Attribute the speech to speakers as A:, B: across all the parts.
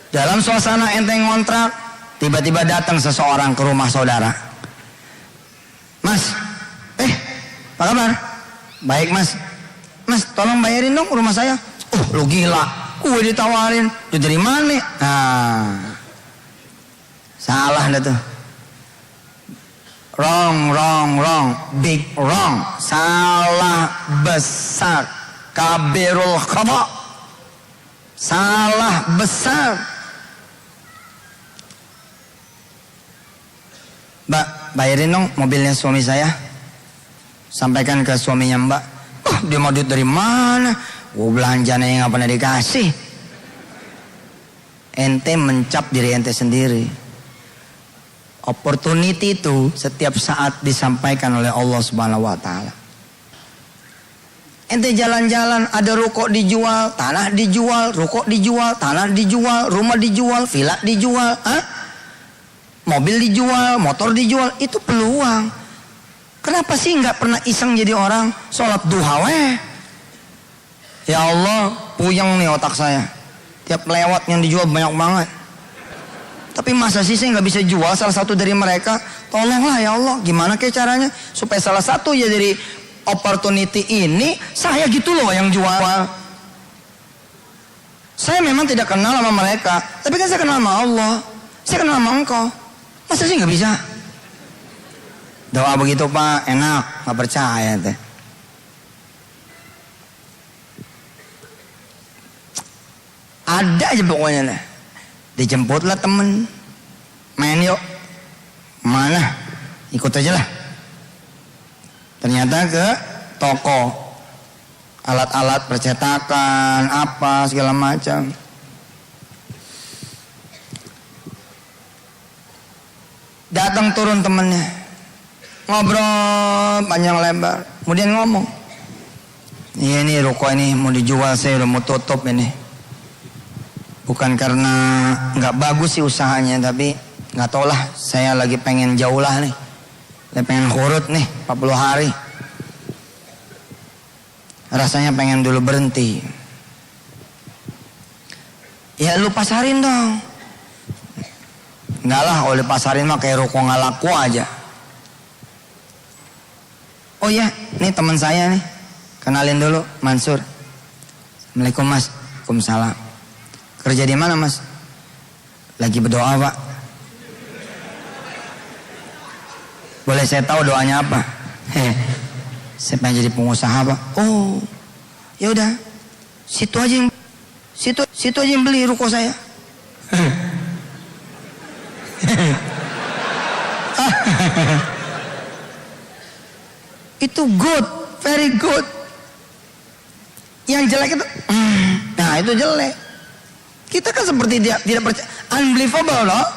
A: Dalam suasana ente ngontrak, tiba-tiba datang seseorang ke rumah saudara. Mas, apa kabar? Baik mas. Mas, tolong bayarin dong rumah saya. Lu gila, gue ditawarin. Lu dari mana? Nah, salah dah tuh. Wrong, big wrong. Salah besar. Kabirul khata. Salah besar. Mbak, bayarin dong mobilnya suami saya. Sampaikan ke suaminya mbak. Dia mau duit dari mana? Gue belanjanya yang gak pernah dikasih. Ente mencap diri ente sendiri. Opportunity itu setiap saat disampaikan oleh Allah Subhanahu wa Ta'ala. Ente jalan-jalan, ada ruko dijual, tanah dijual, ruko dijual, tanah dijual, rumah dijual, villa dijual, mobil dijual, motor dijual. Itu peluang. Kenapa sih nggak pernah iseng jadi orang sholat duha weh? Ya Allah, puyeng nih otak saya. Tiap lewat yang dijual banyak banget. Tapi masa sih saya nggak bisa jual salah satu dari mereka? Tolonglah ya Allah, gimana kayak caranya supaya salah satu ya dari opportunity ini saya gitu loh yang jual. Saya memang tidak kenal sama mereka, tapi kan saya kenal sama Allah, saya kenal sama engkau. Masa sih nggak bisa? Doa begitu pak, enak, nggak percaya teh. Ada aja pokoknya lah. Dijemputlah temen, main yuk, mana? Ikut aja lah. Ternyata ke toko, alat-alat percetakan, apa segala macam. Datang turun temennya, ngobrol panjang lebar, kemudian ngomong, iya nih ruko ini mau dijual, saya udah mau tutup ini. Bukan karena nggak bagus sih usahanya, tapi nggak tau lah, saya lagi pengen jauh lah nih, lagi pengen khurut nih 40 hari. Rasanya pengen dulu berhenti. Ya lu pasarin dong. Enggak lah, kalau dipasarin mah kayak ruko nggak laku aja. Oh ya, nih teman saya nih, kenalin dulu, Mansur. Assalamualaikum mas. Waalaikumsalam. Kerja di mana mas? Lagi berdoa pak. Boleh saya tahu doanya apa? Saya pengen jadi pengusaha pak. Oh, ya udah, situ aja yang beli ruko saya. Itu good, very good. Yang jelek itu, nah itu jelek. Kita kan seperti dia tidak percaya, unbelievable loh.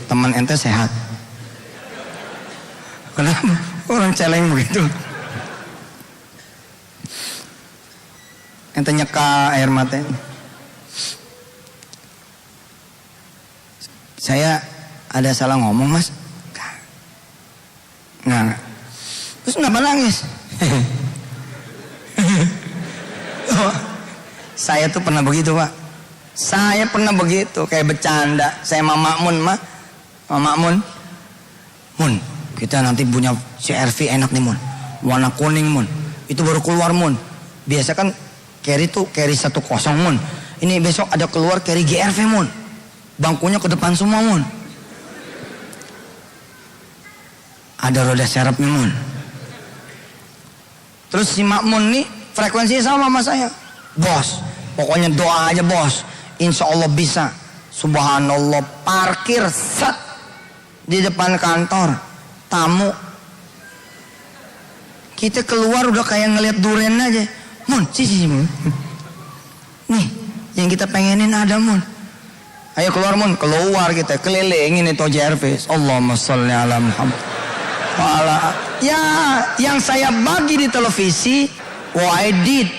A: Teman ente sehat. Kenapa orang celeng begitu? Ente nyeka air mata. Saya ada salah ngomong mas? Enggak. Terus kenapa nangis? Saya tuh pernah begitu pak. Saya pernah begitu, kayak bercanda. Saya Mama Mun mah. Mama Mun, kita nanti punya CR-V enak nih Mun, warna kuning Mun, itu baru keluar Mun. Biasa kan carry 10 Mun, ini besok ada keluar carry GR-V Mun, bangkunya ke depan semua Mun, ada roda serepnya Mun. Terus si Makmun nih frekuensinya sama saya, bos, pokoknya doa aja bos, insya Allah bisa. Subhanallah, parkir set di depan kantor, tamu. Kita keluar udah kayak ngeliat duren aja. Mun, sisi Mun. Nih, yang kita pengenin ada Mun. Ayo keluar Mun, keluar kita kelilingin itu JRV. Allahumma sholli ala Muhammad. Ya, yang saya bagi di televisi, what I did.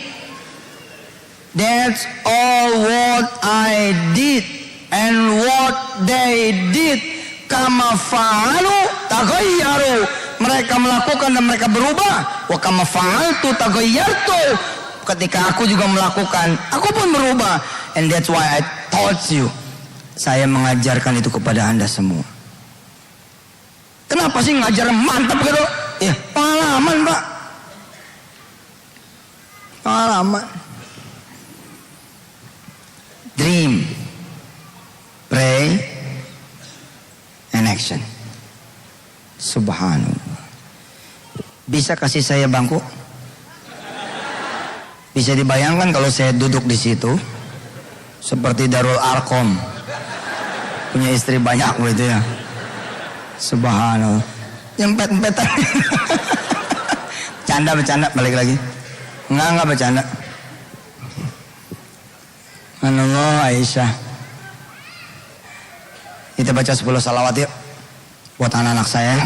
A: That's all what I did and what they did. Kama fa'alu taghayyaru, mereka melakukan dan mereka berubah. Wa kama fa'altu taghayyartu. Ketika aku juga melakukan, aku pun berubah. And that's why I told you. Saya mengajarkan itu kepada Anda semua. Kenapa sih ngajar mantap gitu? Ya, pengalaman, Pak. Pengalaman. Dream, pray, and action. Subhanallah. Bisa kasih saya bangku? Bisa dibayangkan kalau saya duduk di situ seperti Darul Arqam, punya istri banyak gitu ya. Subhanallah. Nyempet-empetan. Bercanda balik lagi. Enggak bercanda. Allah Aisyah. Kita baca 10 salawat yuk buat anak-anak saya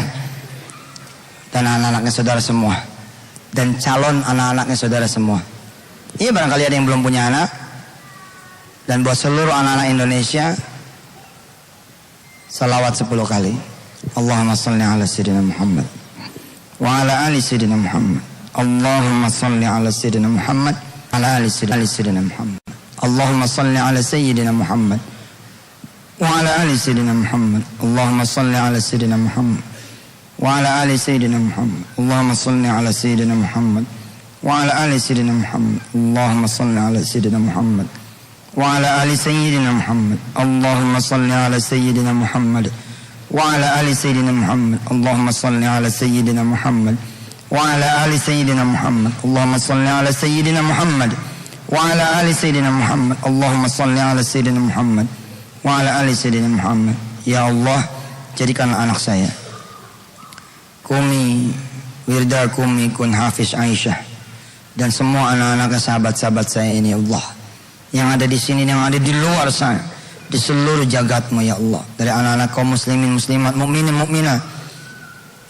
A: dan anak-anaknya saudara semua dan calon anak-anaknya saudara semua. Iya, barangkali ada yang belum punya anak. Dan buat seluruh anak-anak Indonesia, salawat 10 kali. Allahumma salli ala sayyidina Muhammad wa ala ali sayyidina Muhammad. Allahumma salli ala sayyidina Muhammad ala ali sayyidina Muhammad. Allahumma salli ala sayyidina Muhammad wa ala ali sayyidina Muhammad. Allahumma salli ala sayyidina Muhammad wa ala ali sayyidina Muhammad. Allahumma salli ala sayyidina Muhammad wa ala ali sayyidina Muhammad. Allahumma salli ala sayyidina Muhammad wa ala ali sayyidina Muhammad. Allahumma salli ala sayyidina Muhammad wa ala ali sayyidina Muhammad. Allahumma salli ala sayyidina Muhammad wa ala ali sayyidina Muhammad. Allahumma salli ala sayyidina Muhammad wa ala ali sayyidina Muhammad. Allahumma salli ala sayyidina Muhammad wa ala ali sayyidina Muhammad. Ya Allah, jadikanlah anak saya Kumi Wirda Kumi Kun Hafiz Aisyah dan semua anak-anak sahabat-sahabat saya ini, Allah, yang ada di sini, yang ada di luar sana, di seluruh jagatmu ya Allah, dari anak-anak kaum muslimin muslimat, mukminin mukminah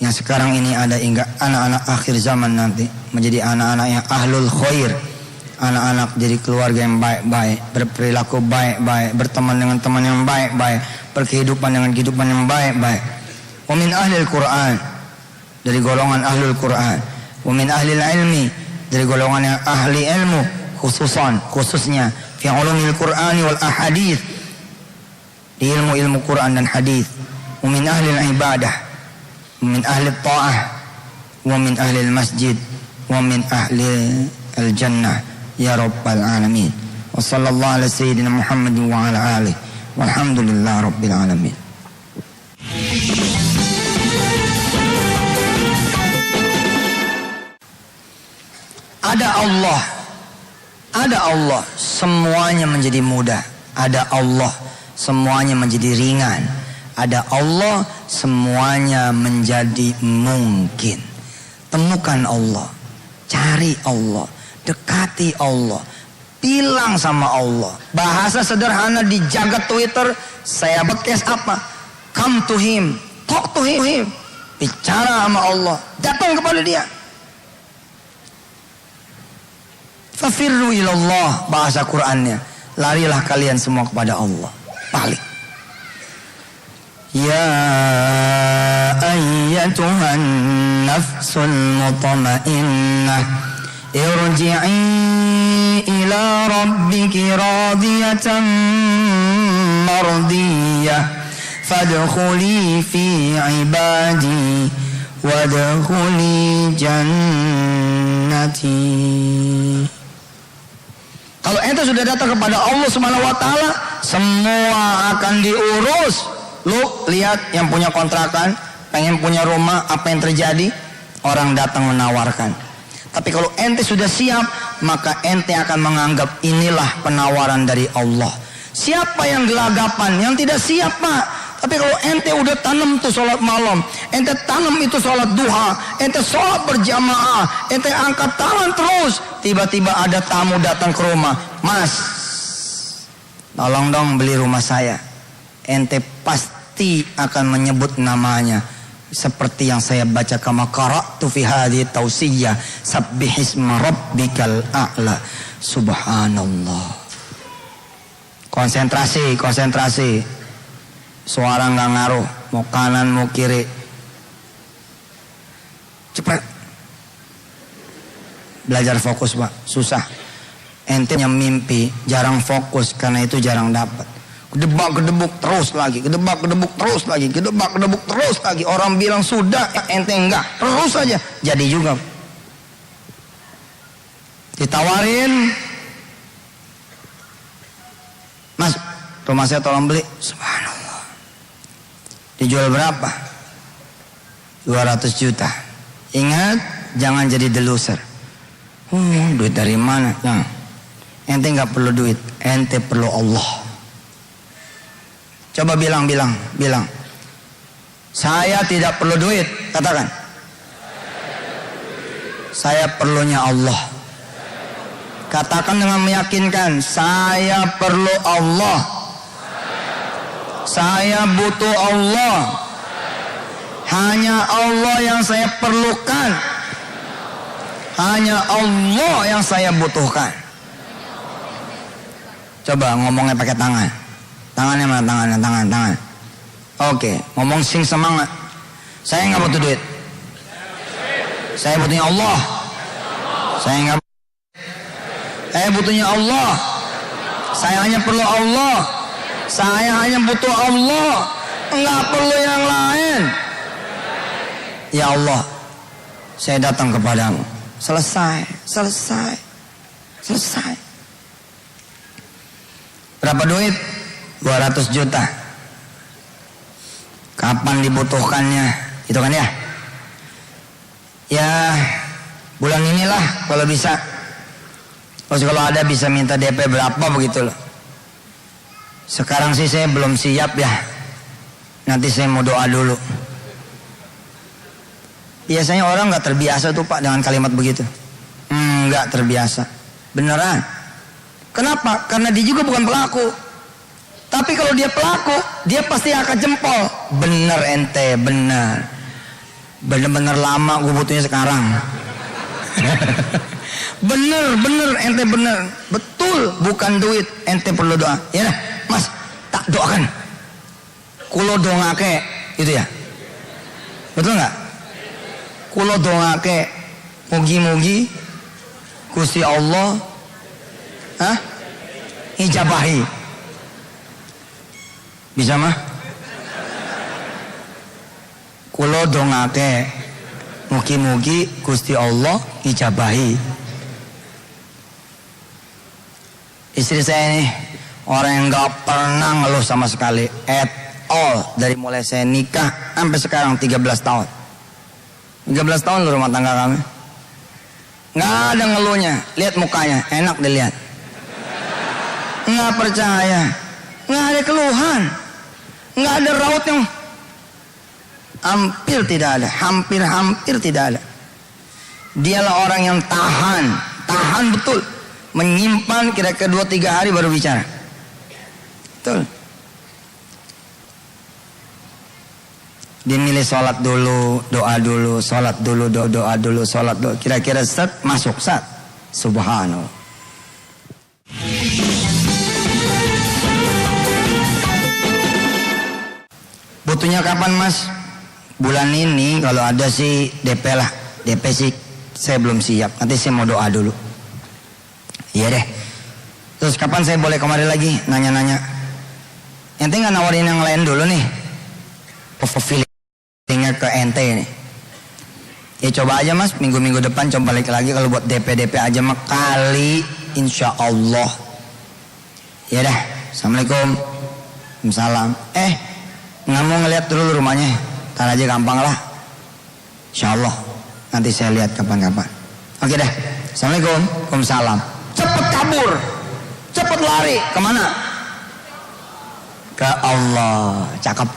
A: yang sekarang ini ada hingga anak-anak akhir zaman nanti menjadi anak-anak yang ahlul khair, anak-anak jadi keluarga yang baik-baik, berperilaku baik-baik, berteman dengan teman yang baik-baik, berkehidupan dengan kehidupan yang baik-baik. Wa min ahlil Quran, dari golongan ahlul Quran. Wa min ahlil ilmi, dari golongan yang ahli ilmu, khususnya fi ulumil Qur'ani wal ahadith, di ilmu-ilmu Quran dan hadis. Wa min ahlil ibadah, wa min ahli ta'ah, wa min ahli masjid, wa min ahli al-jannah ya rabbal alamin. Wa sallallahu ala sayyidina Muhammad wa ala alihi walhamdulillah rabbil alamin. Ada Allah, semuanya menjadi mudah. Ada Allah, semuanya menjadi ringan. Ada Allah, semuanya menjadi mungkin. Temukan Allah, cari Allah, dekati Allah, bilang sama Allah. Bahasa sederhana di jagat Twitter, saya podcast apa? Come to him, talk to him. Bicara sama Allah, datang kepada dia. Fafirru ilallah, bahasa Qur'annya, larilah kalian semua kepada Allah. Balik. Ya ayyatuhan nafsul mutmainnah, irji'i ila rabbiki radiyatan mardiyah, fadkhuli fi ibadi wadkhuli jannati. Kalau ente sudah datang kepada Allah Subhanahu wa taala, semua akan diurus. Lu lihat yang punya kontrakan, pengen punya rumah, apa yang terjadi? Orang datang menawarkan. Tapi kalau ente sudah siap, maka ente akan menganggap inilah penawaran dari Allah. Siapa yang gelagapan, yang tidak siap, Pak? Tapi kalau ente udah tanam tuh sholat malam, ente tanam itu sholat duha, ente sholat berjamaah, ente angkat tangan terus, tiba-tiba ada tamu datang ke rumah, Mas, tolong dong beli rumah saya. Ente pasti akan menyebut namanya seperti yang saya baca, kama qara'tu fi hadhihi tausiyah, sabbihisma rabbikal a'la. Subhanallah. Konsentrasi. Suara nggak ngaruh, mau kanan mau kiri. Cepet. Belajar fokus Pak, susah. Ente yang mimpi jarang fokus karena itu jarang dapat. Gedebak-gedebuk terus lagi, gedebak-gedebuk terus lagi, gedebak-gedebuk terus lagi. Orang bilang sudah, ente enggak, terus aja. Jadi juga. Ditawarin, Mas, rumah saya tolong beli. Subhanallah. Dijual berapa? 200 juta. Ingat, jangan jadi deluser. Duit dari mana? Nah, ente nggak perlu duit, ente perlu Allah. Coba bilang. Saya tidak perlu duit, katakan. Saya perlunya Allah. Katakan dengan meyakinkan, saya perlu Allah. Saya butuh Allah. Hanya Allah yang saya perlukan. Hanya Allah yang saya butuhkan. Coba ngomongnya pakai tangan. Tangannya mana? Tangan. Oke, ngomong sing semangat. Saya nggak butuh duit. Saya butuhnya Allah. Saya butuhnya Allah. Saya hanya perlu Allah. Saya hanya butuh Allah. Nggak perlu yang lain. Ya Allah, saya datang kepadamu. Selesai. Berapa duit? 200 juta. Kapan dibutuhkannya? Itu kan ya? Ya, bulan inilah kalau bisa. Terus kalau ada bisa minta DP berapa begitu loh. Sekarang sih saya belum siap ya. Nanti saya mau doa dulu. Biasanya orang nggak terbiasa tuh Pak dengan kalimat begitu. Nggak terbiasa. Beneran. Kenapa? Karena dia juga bukan pelaku. Tapi kalau dia pelaku, dia pasti akan jempol. Bener ente, bener. Bener-bener lama gue butuhnya sekarang. bener ente bener. Betul, bukan duit. Ente perlu doa. Ya dah, Mas, tak doakan. Kulo dongake, itu ya. Betul nggak? Kulo dongake, mugi-mugi Gusti Allah ijabahi. Bisa mah? Kulo dongake, mugi-mugi Gusti Allah ijabahi. Istri saya ini orang yang gak pernah ngeluh sama sekali at all. Dari mulai saya nikah sampai sekarang 13 tahun 13 tahun rumah tangga kami. Nggak ada ngeluhnya. Lihat mukanya, enak dilihat. Nggak percaya. Nggak ada keluhan. Nggak ada raut yang hampir tidak ada. Hampir tidak ada. Dialah orang yang tahan betul. Menyimpan kira-kira 2-3 hari baru bicara. Betul. Dia milih sholat dulu, doa dulu, sholat dulu, doa dulu, sholat dulu. Kira-kira set, masuk set. Subhanallah. Butuhnya kapan Mas? Bulan ini kalau ada sih DP lah. DP sih saya belum siap. Nanti saya mau doa dulu. Iya deh. Terus kapan saya boleh kemari lagi? Nanya-nanya. Ente nggak nawarin yang lain dulu nih? Tinggal ke ente ini. Ya coba aja Mas, minggu-minggu depan coba balik lagi. Kalau buat DP aja mah kali insya Allah. Ya dah, Assalamualaikum. Salam. Nggak mau ngeliat dulu rumahnya. Ntar aja gampang lah. Insya Allah. Nanti saya lihat kapan-kapan. Oke dah. Assalamualaikum. Waalaikumsalam. Cepet kabur. Cepet lari. Kemana? Ke Allah. Cakep.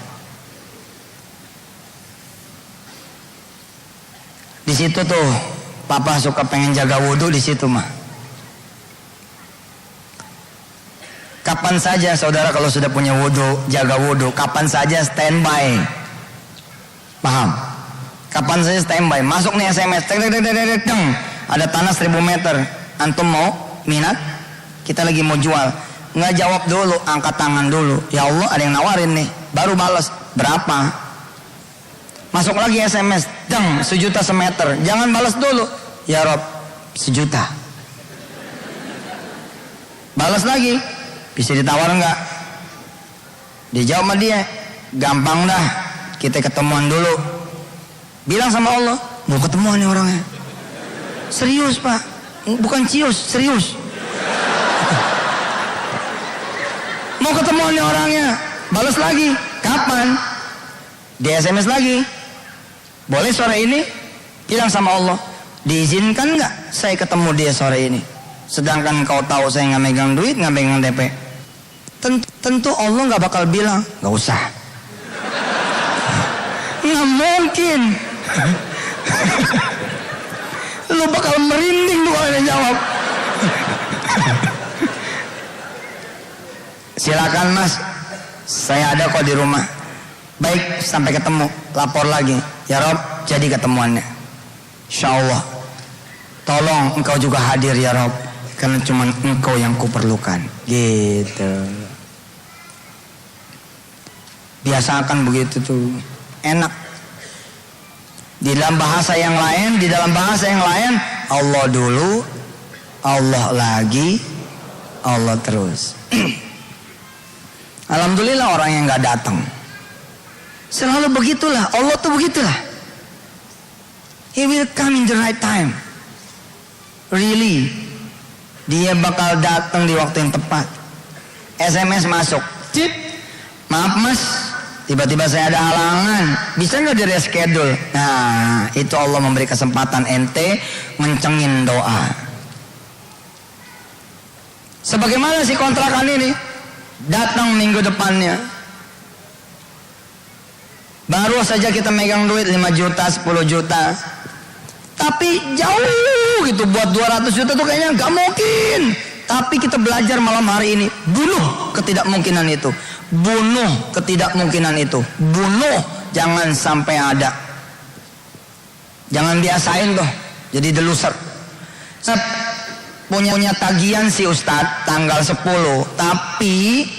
A: Di situ tuh Papa suka pengen jaga wudhu di situ mah. Kapan saja saudara kalau sudah punya wudhu, jaga wudhu. Kapan saja standby. Paham? Kapan saja standby. Masuk nih SMS. Ada tanah 1000 meter. Antum mau? Minat? Kita lagi mau jual. Nggak jawab dulu, angkat tangan dulu. Ya Allah, ada yang nawarin nih. Baru balas. Berapa? Masuk lagi SMS, dang, 1 juta semeter. Jangan balas dulu. Ya Rob, 1 juta. Balas lagi, bisa ditawar enggak? Dijawab sama dia, gampang dah, kita ketemuan dulu. Bilang sama Allah, mau ketemuan nih orangnya. Serius Pak, bukan cius, serius. Mau ketemuan nih orangnya. Balas lagi, kapan? Di SMS lagi. Boleh sore ini? Bilang sama Allah, diizinkan nggak saya ketemu dia sore ini? Sedangkan kau tahu saya nggak megang duit, nggak megang DP. Tentu Allah nggak bakal bilang, nggak usah. Nggak mungkin. Lu bakal merinding tuh kalau dia jawab. Silakan Mas, saya ada kok di rumah. Baik, sampai ketemu, lapor lagi. Ya Rob, jadi ketemuannya. Insya Allah. Tolong engkau juga hadir ya Rob, karena cuma engkau yang kuperlukan. Gitu. Biasakan begitu tuh, enak. Di dalam bahasa yang lain, Allah dulu, Allah lagi, Allah terus. Alhamdulillah orang yang nggak datang. Selalu begitulah, Allah tuh begitulah. He will come in the right time. Really, dia bakal datang di waktu yang tepat. SMS masuk, cip, maaf Mas, tiba-tiba saya ada halangan, bisa nggak di reschedule? Nah, itu Allah memberi kesempatan ente ngencengin doa. Sebagaimana si kontrakan ini, datang minggu depannya. Baru saja kita megang duit 5 juta, 10 juta. Tapi jauh gitu, buat 200 juta tuh kayaknya nggak mungkin. Tapi kita belajar malam hari ini, bunuh ketidakmungkinan itu. Bunuh ketidakmungkinan itu. Bunuh, jangan sampai ada. Jangan biasain tuh jadi deluser. Punya tagihan si Ustadz tanggal 10, tapi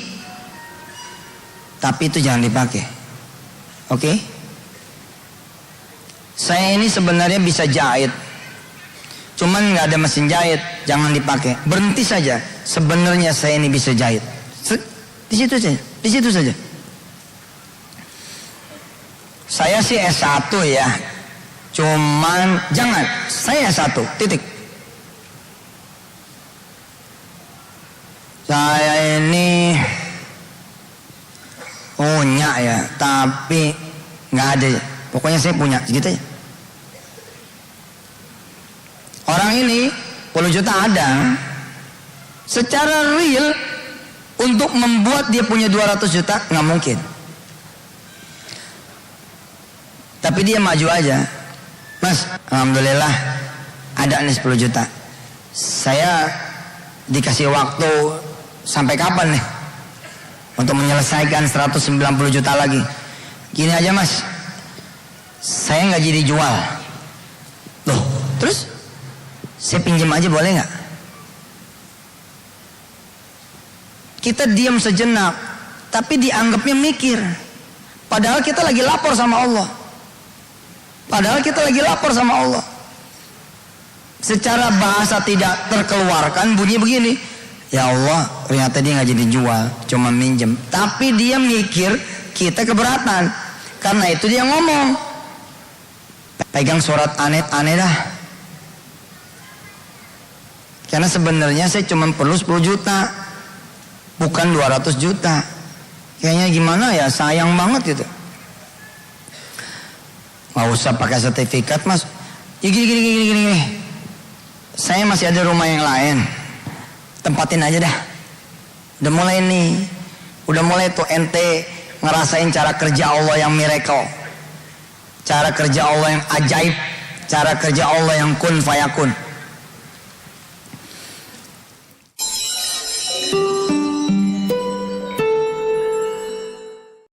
A: itu jangan dipakai. Oke? Saya ini sebenarnya bisa jahit, cuman nggak ada mesin jahit, jangan dipakai. Berhenti saja. Sebenarnya saya ini bisa jahit. Di situ saja. Saya sih S1 ya, cuman jangan. Saya S1, titik. Saya ini punya ya, tapi nggak ada. Pokoknya saya punya segitu aja. Orang ini 10 juta ada. Secara real, untuk membuat dia punya 200 juta nggak mungkin. Tapi dia maju aja. Mas, alhamdulillah ada nih 10 juta. Saya dikasih waktu sampai kapan nih untuk menyelesaikan 190 juta lagi. Gini aja Mas, saya nggak jadi jual. Loh, terus saya pinjam aja boleh nggak? Kita diam sejenak, tapi dianggapnya mikir. Padahal kita lagi lapor sama Allah. Secara bahasa tidak terkeluarkan, bunyi begini. Ya Allah, ternyata dia nggak jadi jual, cuma minjem. Tapi dia mikir kita keberatan. Karena itu dia ngomong, pegang surat aneh dah. Karena sebenarnya saya cuma perlu 10 juta, bukan 200 juta. Kayaknya gimana ya, sayang banget gitu. Nggak usah pakai sertifikat Mas. Ya gini. Saya masih ada rumah yang lain, tempatin aja dah. Udah mulai tuh ente ngerasain cara kerja Allah yang miracle, cara kerja Allah yang ajaib, cara kerja Allah yang kun fayakun.